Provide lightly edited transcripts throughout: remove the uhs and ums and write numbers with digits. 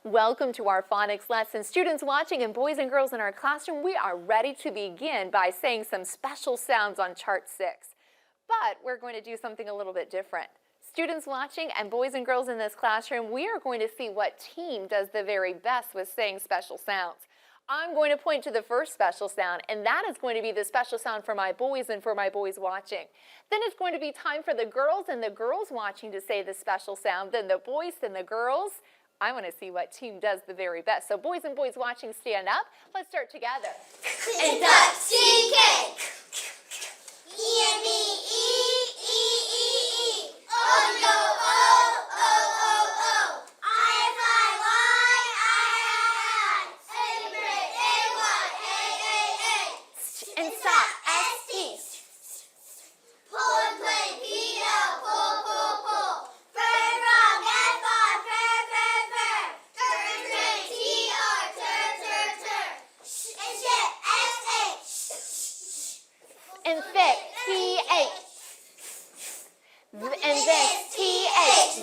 Welcome to our phonics lesson. Students watching and boys and girls in our classroom, we are ready to begin by saying some special sounds on chart 6. But we're going to do something a little bit different. Students watching and boys and girls in this classroom, we are going to see what team does the very best with saying special sounds. I'm going to point to the first special sound, and that is going to be the special sound for my boys and for my boys watching. Then it's going to be time for the girls and the girls watching to say the special sound, then the boys and the girls. I want to see what team does the very best. So boys and boys watching, stand up. Let's start together. Induction cake. E-M-E-E-E-E-E. Oh no, oh, oh, oh, oh. I-F-I-Y, I-I-I. A-B-A-Y, A-A-A. And stop. S-T. Pull and play, P-L, pull, pull, pull. Burn, wrong, F-R, purr, purr, purr. Turn, train, T-R, tur, tur, tur. And shit, S-H. And thick. T-H. And this. T-H.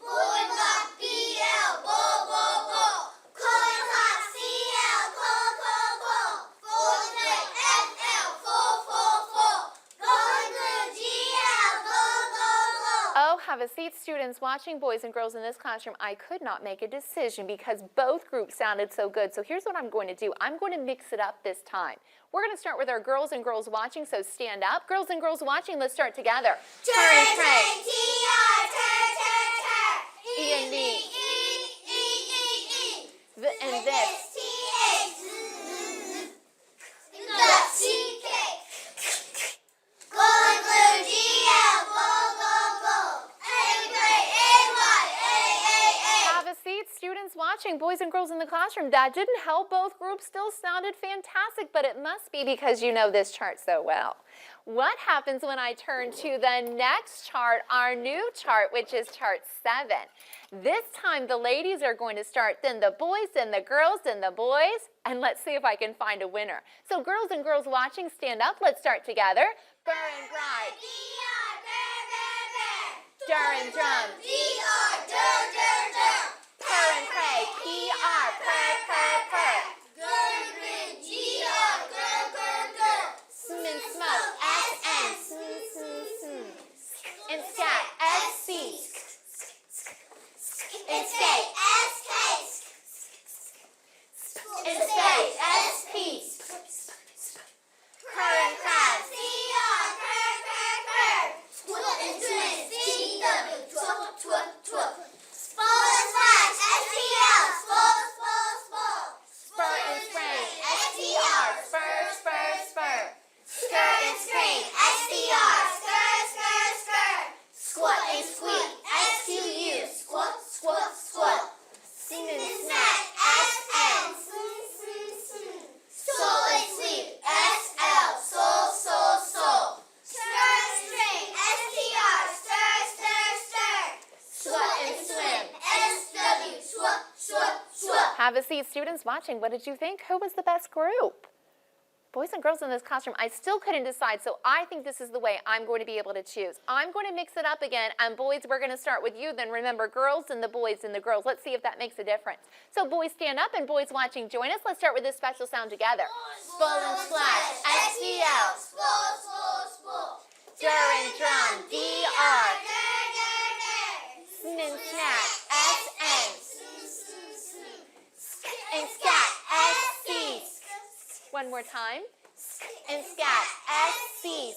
Pull and lock, B-L, bull, bull, bull. Pull and lock, C-L, pull, pull, pull. Pull and play, F-L, full, full, full. Pull and glue, G-L, glue, glue, glue. Oh, have a seat, students watching, boys and girls in this classroom. I could not make a decision because both groups sounded so good. So here's what I'm going to do. I'm going to mix it up this time. We're going to start with our girls and girls watching, so stand up. Girls and girls watching, let's start together. Turn, train, T-R, tur, tur, tur. E-M-E. E-M-E. And this. T-H. Induction cake. Glue, glue, G-L, glue, glue, glue. A-B-A-Y, A-A-A. Have a seat, students watching, boys and girls in the classroom. That didn't help. Both groups still sounded fantastic, but it must be because you know this chart so well. What happens when I turn to the next chart, our new chart, which is chart 7? This time the ladies are going to start, then the boys, then the girls, then the boys, and let's see if I can find a winner. So girls and girls watching, stand up. Let's start together. Burr and bride. D-R, burr, burr, burr. Dur and drum. D-R, dur, dur, dur. Purr and pray. P-R, purr, purr, purr. Gur and grin, G-R, gur, gur, gur. Sm and smoke. S-N. Sm, sm, sm. And scat. S-C. And skate, S-K. And spade. S-P. Purr and crab, C-R, purr, purr, purr. Twirl and twist, T-W, twirl, twirl, twirl. Spoil and splash, S-T-L, spoil, spoil, spoil. Spur and sprain. S-T-R. Spur, spur, spur. Skirt and screen, S-C-R, skr, skr, skr. Squat and squeak, S-Q-U, squat, squat, squat. Sing and snack, S-N, sn, sn, sn. Soul and sleep, S-L, soul, soul, soul. Stir and string, S-T-R, stir, stir, stir. Sweat and swim, S-W, swat, swat, swat. Have a seat, students watching. What did you think? Who was the best group? Boys and girls in this classroom, I still couldn't decide, so I think this is the way I'm going to be able to choose. I'm going to mix it up again, and boys, we're going to start with you. Then remember, girls and the boys and the girls. Let's see if that makes a difference. So boys, stand up, and boys watching, join us. Let's start with this special sound together. Spool and splash, S-T-L. Spool, spool, spool. Dur and drum, D-R. Dur, dur, dur. Sn and snack, S-N. Sn, sn, sn. And scat, S-C. One more time. And scat, S-C.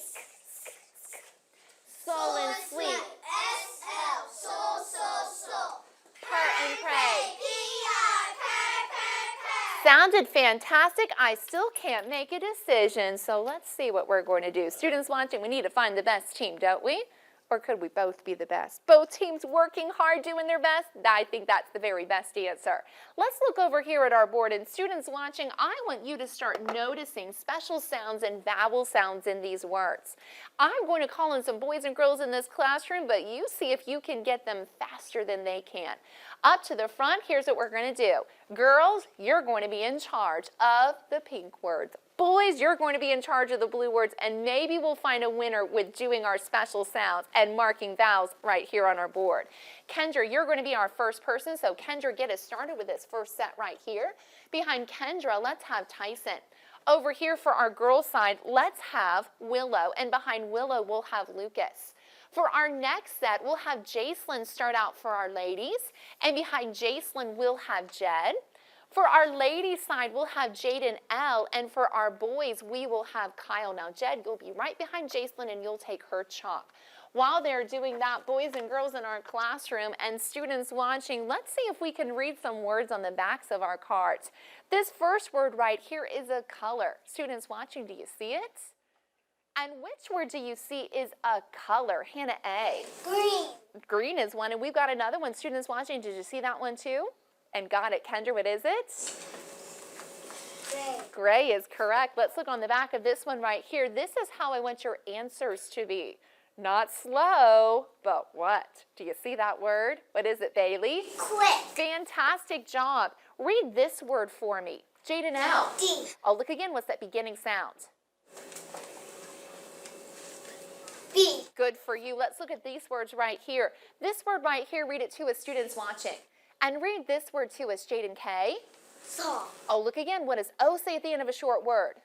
Soul and sleep. S-L, soul, soul, soul. Purr and pray. P-R, purr, purr, purr. Sounded fantastic. I still can't make a decision, so let's see what we're going to do. Students watching, we need to find the best team, don't we? Or could we both be the best? Both teams working hard, doing their best? I think that's the very best answer. Let's look over here at our board, and students watching, I want you to start noticing special sounds and vowel sounds in these words. I'm going to call in some boys and girls in this classroom, but you see if you can get them faster than they can. Up to the front, here's what we're going to do. Girls, you're going to be in charge of the pink words. Boys, you're going to be in charge of the blue words, and maybe we'll find a winner with doing our special sounds and marking vowels right here on our board. Kendra, you're going to be our first person, so Kendra, get us started with this first set right here. Behind Kendra, let's have Tyson. Over here for our girls' side, let's have Willow, and behind Willow, we'll have Lucas. For our next set, we'll have Jacelyn start out for our ladies, and behind Jacelyn, we'll have Jed. For our ladies' side, we'll have Jade and Elle, and for our boys, we will have Kyle. Now, Jed, you'll be right behind Jacelyn, and you'll take her chalk. While they're doing that, boys and girls in our classroom and students watching, let's see if we can read some words on the backs of our cards. This first word right here is a color. Students watching, do you see it? And which word do you see is a color? Hannah A. Green. Green is one, and we've got another one. Students watching, did you see that one too? And got it. Kendra, what is it? Gray. Gray is correct. Let's look on the back of this one right here. This is how I want your answers to be. Not slow, but what? Do you see that word? What is it, Bailey? Quick. Fantastic job. Read this word for me. Jade and Elle. D. Oh, look again. What's that beginning sound? B. Good for you. Let's look at these words right here. This word right here, read it to us, students watching. And read this word to us, Jade and Kay. Saw. Oh, look again. What does O say at the end of a short word?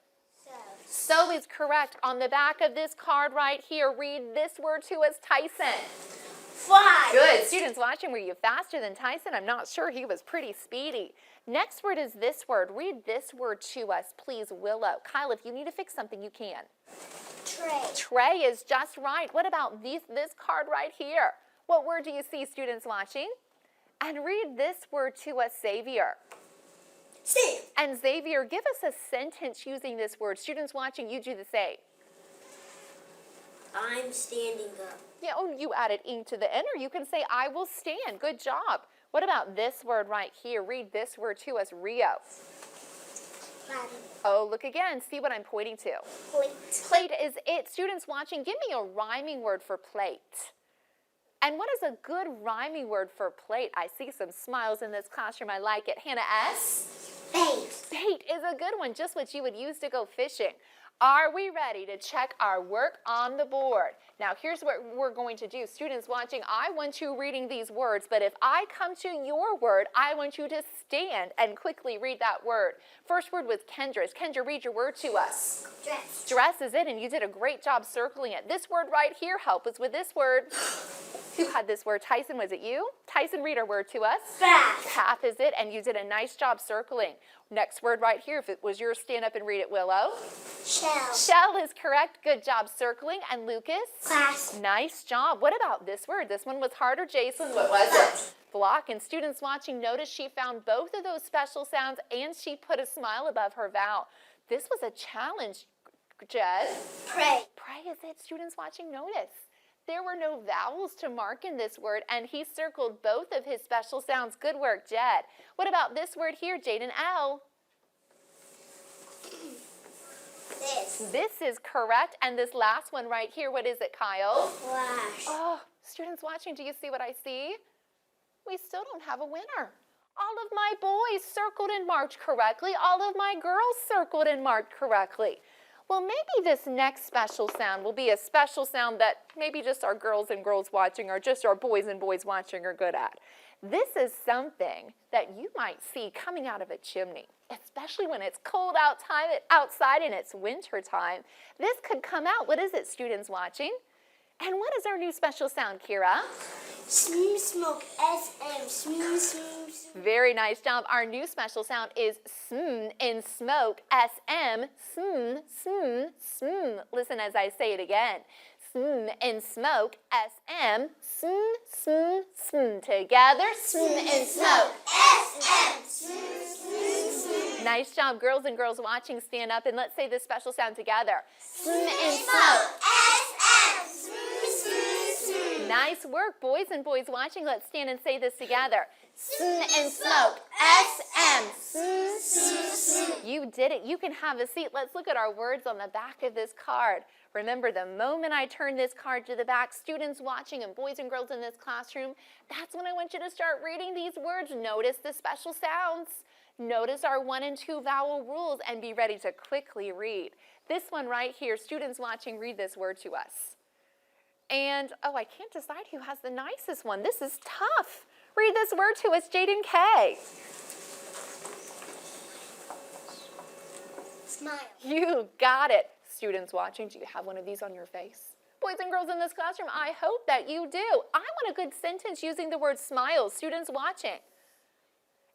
So is correct. On the back of this card right here, read this word to us, Tyson. Fly. Good. Students watching, were you faster than Tyson? I'm not sure. He was pretty speedy. Next word is this word. Read this word to us, please, Willow. Kyle, if you need to fix something, you can. Tray. Tray is just right. What about this card right here? What word do you see, students watching? And read this word to us, Xavier. C. And Xavier, give us a sentence using this word. Students watching, you do the same. I'm standing up. Yeah, oh, you added ing to the end, or you can say, I will stand. Good job. What about this word right here? Read this word to us, Rio. Platter. Oh, look again. See what I'm pointing to. Plate. Plate is it. Students watching, give me a rhyming word for plate. And what is a good rhyming word for plate? I see some smiles in this classroom. I like it. Hannah S. Bait. Bait is a good one, just what you would use to go fishing. Are we ready to check our work on the board? Now, here's what we're going to do. Students watching, I want you reading these words, but if I come to your word, I want you to stand and quickly read that word. First word was Kendra's. Kendra, read your word to us. Dress. Dress is it, and you did a great job circling it. This word right here, help us with this word. Who had this word? Tyson, was it you? Tyson, read our word to us. Bath. Path is it, and you did a nice job circling. Next word right here, if it was yours, stand up and read it, Willow. Shell. Shell is correct. Good job circling. And Lucas? Class. Nice job. What about this word? This one was harder. Jason, what was it? Block. And students watching, notice she found both of those special sounds and she put a smile above her vowel. This was a challenge, Jed. Pray. Pray is it. Students watching, notice. There were no vowels to mark in this word, and he circled both of his special sounds. Good work, Jed. What about this word here, Jade and Elle? This is correct. And this last one right here, what is it, Kyle? Flash. Oh, students watching, do you see what I see? We still don't have a winner. All of my boys circled and marked correctly. All of my girls circled and marked correctly. Well, maybe this next special sound will be a special sound that maybe just our girls and girls watching or just our boys and boys watching are good at. This is something that you might see coming out of a chimney, especially when it's cold outside and it's winter time. This could come out. What is it, students watching? And what is our new special sound, Kira? Smooth smoke. SM. Smooth, smooth, smooth. Very nice job. Our new special sound is sm in smoke. SM. Sm, sm, sm. Listen as I say it again. Sm in smoke. SM. Sm, sm, sm. Together. Sm in smoke. SM. Smooth, smooth, smooth. Nice job. Girls and girls watching, stand up and let's say this special sound together. Sm in Smoke. smoke. SM. Smooth, smooth, smooth. Nice work. Boys and boys watching, let's stand and say this together. Sm and smoke. SM. Smooth, smooth, smooth. You did it. You can have a seat. Let's look at our words on the back of this card. Remember, the moment I turn this card to the back, students watching and boys and girls in this classroom, that's when I want you to start reading these words. Notice the special sounds. Notice our 1 and 2 vowel rules and be ready to quickly read. This one right here, students watching, read this word to us. And, oh, I can't decide who has the nicest one. This is tough. Read this word to us, Jaden K. Smile. You got it. Students watching, do you have one of these on your face? Boys and girls in this classroom, I hope that you do. I want a good sentence using the word smile. Students watching.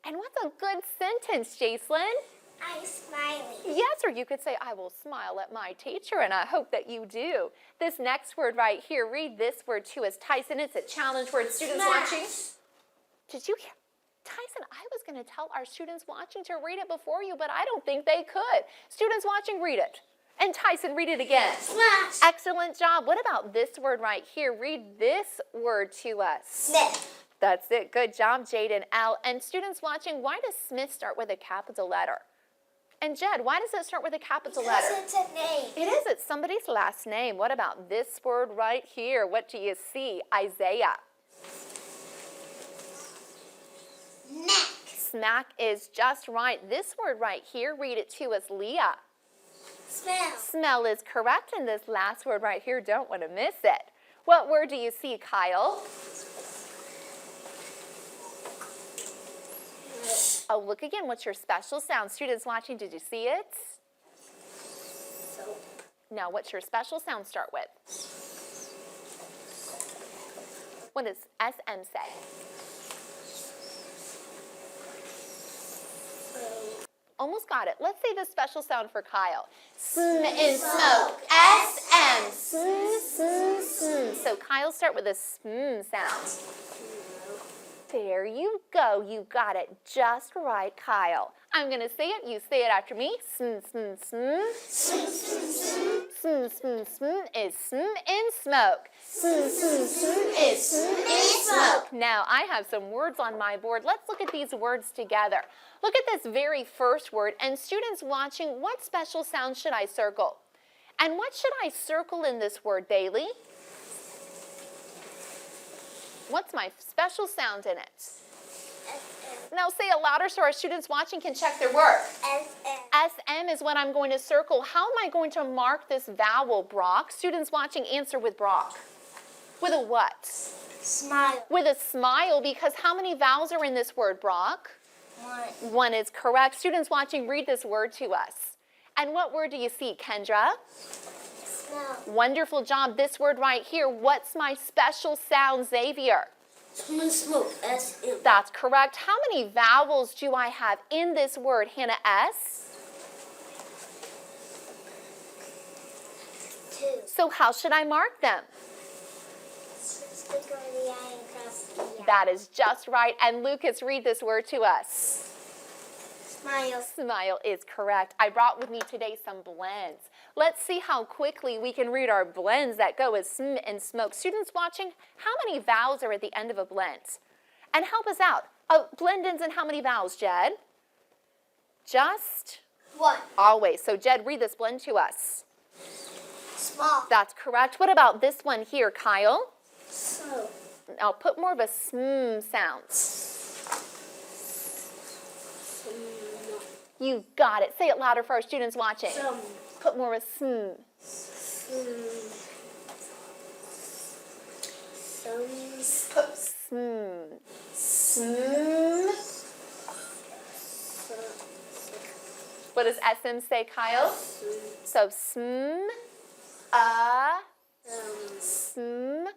And what's a good sentence, Jacelyn? I'm smiling. Yes, or you could say, I will smile at my teacher, and I hope that you do. This next word right here, read this word to us. Tyson, it's a challenge word. Students Smash. watching. Did you hear? Tyson, I was going to tell our students watching to read it before you, but I don't think they could. Students watching, read it. And Tyson, read it again. Smash. Excellent job. What about this word right here? Read this word to us. Smith. That's it. Good job, Jaden L. And students watching, why does Smith start with a capital letter? And Jed, why does it start with a capital letter? Because it's a name. It is. It's somebody's last name. What about this word right here? What do you see? Isaiah. Neck. Smack is just right. This word right here, read it to us, Leah. Smell. Smell is correct, and this last word right here, don't want to miss it. What word do you see, Kyle? Oh, look again. What's your special sound? Students watching, did you see it? Soap. Now, what's your special sound start with? What does SM say? Almost got it. Let's say the special sound for Kyle. Sm in smoke. SM. Sm, sm, sm. So Kyle start with a sm sound. There you go. You got it just right, Kyle. I'm going to say it. You say it after me. Sm, sm, sm. Sm, sm, sm. Sm, sm, sm is sm in smoke. Sm, sm, sm is sm in smoke. Now, I have some words on my board. Let's look at these words together. Look at this very first word. And students watching, what special sound should I circle? And what should I circle in this word, Bailey? What's my special sound in it? SM. Now say it louder so our students watching can check their work. SM. SM is what I'm going to circle. How am I going to mark this vowel, Brock? Students watching, answer with Brock. With a what? Smile. With a smile, because how many vowels are in this word, Brock? One. One is correct. Students watching, read this word to us. And what word do you see, Kendra? Smell. Wonderful job. This word right here, what's my special sound, Xavier? Sm in smoke. SM. That's correct. How many vowels do I have in this word, Hannah S? 2. So how should I mark them? Stick over the eye and cross the eye. That is just right. And Lucas, read this word to us. Smile. Smile is correct. I brought with me today some blends. Let's see how quickly we can read our blends that go with sm and smoke. Students watching, how many vowels are at the end of a blend? And help us out. Blend ends in how many vowels, Jed? Just 1. always. So Jed, read this blend to us. Small. That's correct. What about this one here, Kyle? So. Now put more of a sm sound. You got it. Say it louder for our students watching. Some. Put more of a sm. Some. Sm. Sm. What does SM say, Kyle? So sm, sm,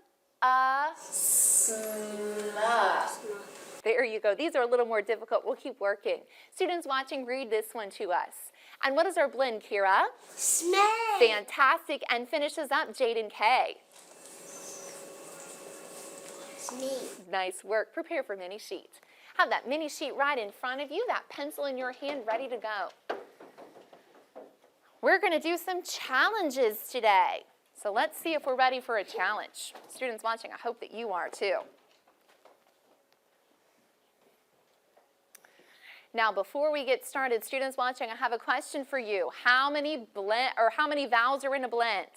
There you go. These are a little more difficult. We'll keep working. Students watching, read this one to us. And what is our blend, Kira? Smell. Fantastic. And finishes up Jaden K. It's me. Nice work. Prepare for mini sheet. Have that mini sheet right in front of you, that pencil in your hand, ready to go. We're going to do some challenges today. So let's see if we're ready for a challenge. Students watching, I hope that you are too. Now, before we get started, students watching, I have a question for you. How many vowels are in a blend?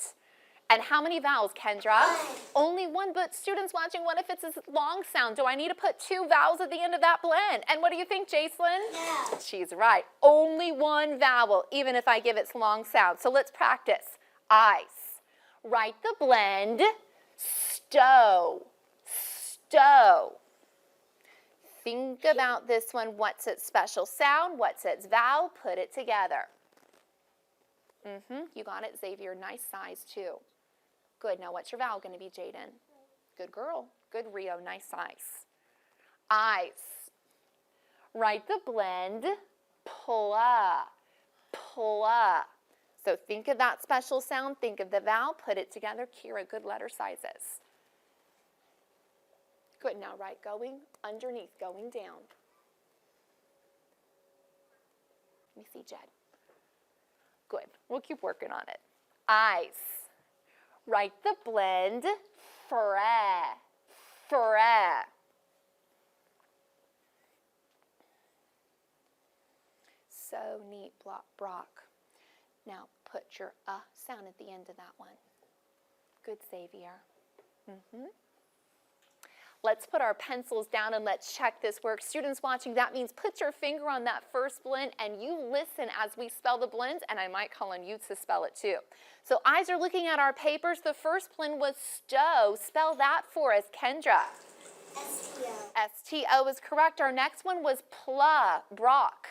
And how many vowels, Kendra? One. Only one, but students watching, what if it's a long sound? Do I need to put 2 vowels at the end of that blend? And what do you think, Jacelyn? No. She's right. Only one vowel, even if I give its long sound. So let's practice. Ice. Write the blend. Stow. Stow. Think about this one. What's its special sound? What's its vowel? Put it together. You got it, Xavier. Nice size, too. Good. Now, what's your vowel going to be, Jaden? Good girl. Good, Rio. Nice size. Ice. Write the blend. Pla. Pla. So think of that special sound. Think of the vowel. Put it together. Kira, good letter sizes. Good. Now, write going underneath, going down. Let me see, Jed. Good. We'll keep working on it. Ice. Write the blend. Fre. Fre. So neat, Brock. Now put your sound at the end of that one. Good, Xavier. Let's put our pencils down and let's check this work. Students watching, that means put your finger on that first blend and you listen as we spell the blends, and I might call on you to spell it too. So eyes are looking at our papers. The first blend was stow. Spell that for us, Kendra. S-T-O. S-T-O is correct. Our next one was pla. Brock.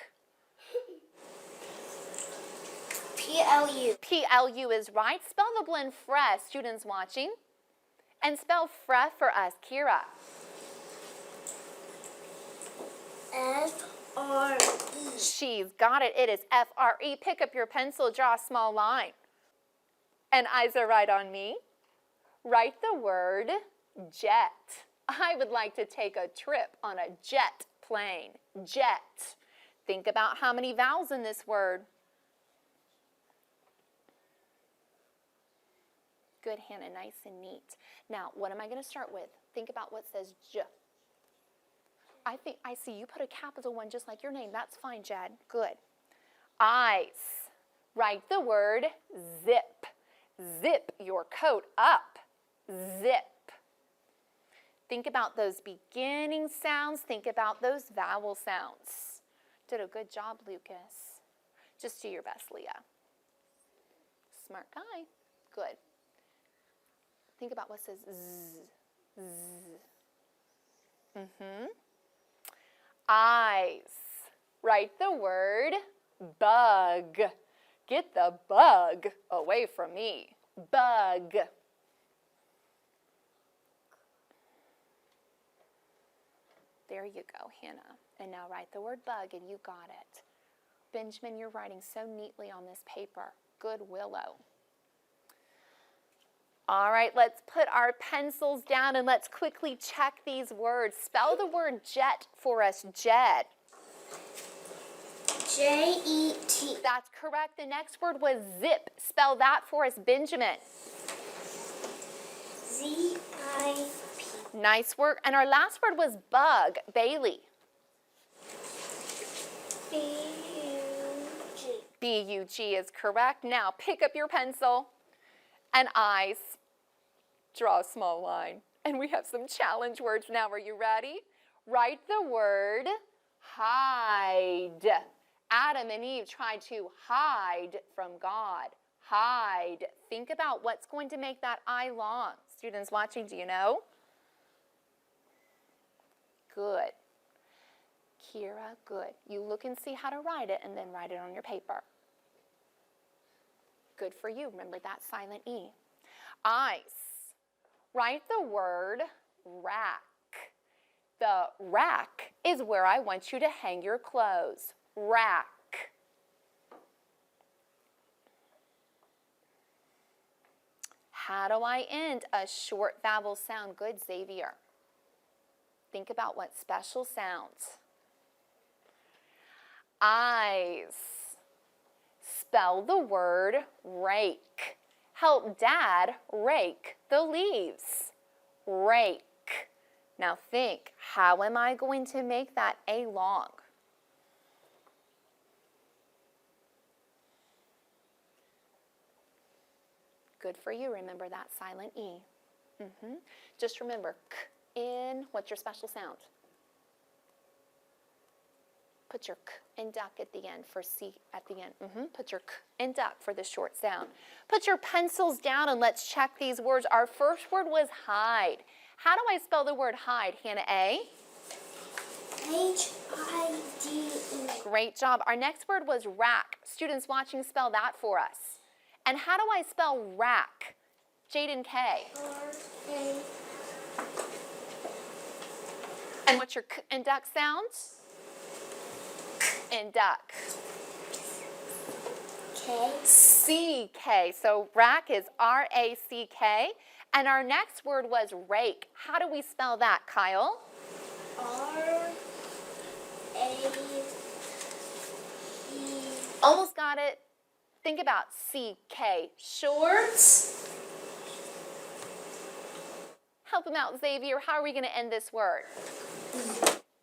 P-L-U. P-L-U is right. Spell the blend fre, students watching. And spell fre for us, Kira. F-R-E. She's got it. It is F-R-E. Pick up your pencil, draw a small line. And eyes are right on me. Write the word jet. I would like to take a trip on a jet plane. Jet. Think about how many vowels in this word. Good, Hannah, nice and neat. Now, what am I going to start with? Think about what says J. I see you put a capital one just like your name. That's fine, Jed. Good. Ice. Write the word zip. Zip your coat up. Zip. Think about those beginning sounds. Think about those vowel sounds. Did a good job, Lucas. Just do your best, Leah. Smart guy. Good. Think about what says Z. Z. Eyes. Write the word bug. Get the bug away from me. Bug. There you go, Hannah. And now write the word bug, and you got it. Benjamin, you're writing so neatly on this paper. Good, Willow. All right, let's put our pencils down and let's quickly check these words. Spell the word jet for us, Jed. J-E-T. That's correct. The next word was zip. Spell that for us, Benjamin. Z-I-P. Nice work. And our last word was bug, Bailey. B-U-G. B-U-G is correct. Now pick up your pencil and eyes. Draw a small line. And we have some challenge words now. Are you ready? Write the word hide. Adam and Eve tried to hide from God. Hide. Think about what's going to make that I long. Students watching, do you know? Good. Kira, good. You look and see how to write it and then write it on your paper. Good for you. Remember that silent E. Ice. Write the word rack. The rack is where I want you to hang your clothes. Rack. How do I end a short vowel sound? Good, Xavier. Think about what special sounds. Eyes. Spell the word rake. Help Dad rake the leaves. Rake. Now think, how am I going to make that A long? Good for you. Remember that silent E. Just remember, k in. What's your special sound? Put your k in duck at the end for C at the end. Put your k in duck for the short sound. Put your pencils down and let's check these words. Our first word was hide. How do I spell the word hide, Hannah A? H-I-D-E. Great job. Our next word was rack. Students watching, spell that for us. And how do I spell rack? Jaden K. R-A. And what's your k and duck sounds? And duck. K. C-K. So rack is R-A-C-K. And our next word was rake. How do we spell that, Kyle? R-A-E. Almost got it. Think about C-K. Short. Help him out, Xavier. How are we going to end this word?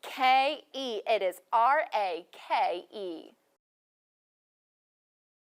K-E. It is R-A-K-E.